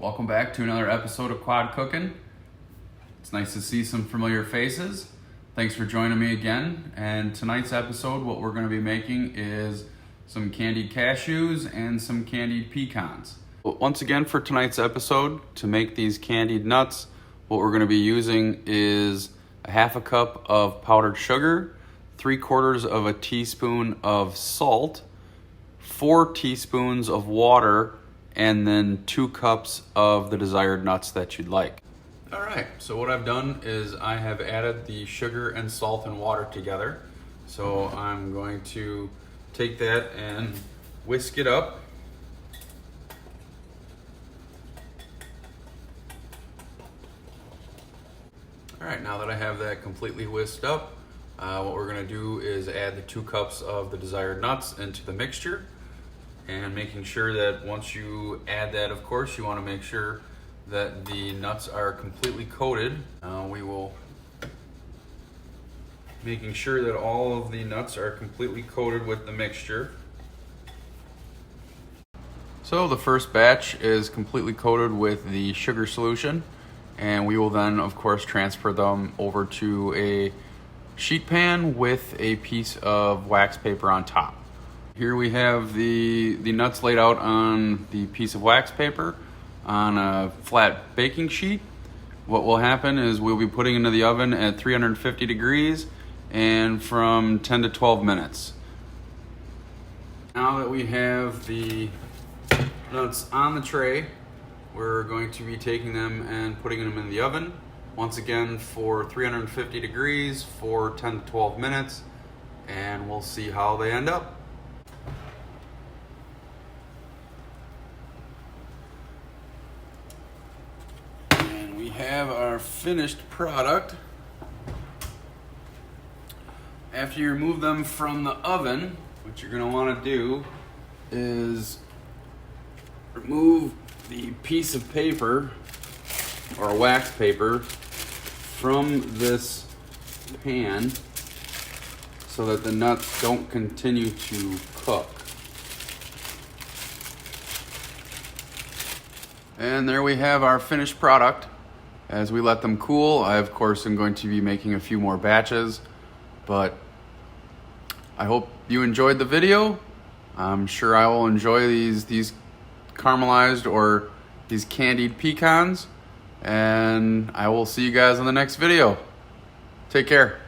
Welcome back to another episode of Quad Cooking. It's nice to see some familiar faces. Thanks for joining me again. And tonight's episode, what we're going to be making is some candied cashews and some candied pecans. Once again, for tonight's episode, to make these candied nuts, what we're going to be using is a half a cup of powdered sugar, 3/4 of a teaspoon of salt, 4 teaspoons of water, and then 2 cups of the desired nuts that you'd like. All right, so what I've done is I have added the sugar and salt and water together. So I'm going to take that and whisk it up. All right, now that I have that completely whisked up, what we're gonna do is add the 2 cups of the desired nuts into the mixture. And making sure that once you add that, of course, you want to make sure that the nuts are completely coated. We will making sure that all of the nuts are completely coated with the mixture. So the first batch is completely coated with the sugar solution, and we will then, of course, transfer them over to a sheet pan with a piece of wax paper on top. Here we have the nuts laid out on the piece of wax paper on a flat baking sheet. What will happen is we'll be putting into the oven at 350 degrees and from 10 to 12 minutes. Now that we have the nuts on the tray, we're going to be taking them and putting them in the oven, once again for 350 degrees for 10 to 12 minutes, and we'll see how they end up. We have our finished product. After you remove them from the oven, what you're going to want to do is remove the piece of paper or wax paper from this pan so that the nuts don't continue to cook. And there we have our finished product. As we let them cool, I of course am going to be making a few more batches, but I hope you enjoyed the video. I'm sure I will enjoy these caramelized or these candied pecans, and I will see you guys in the next video. Take care.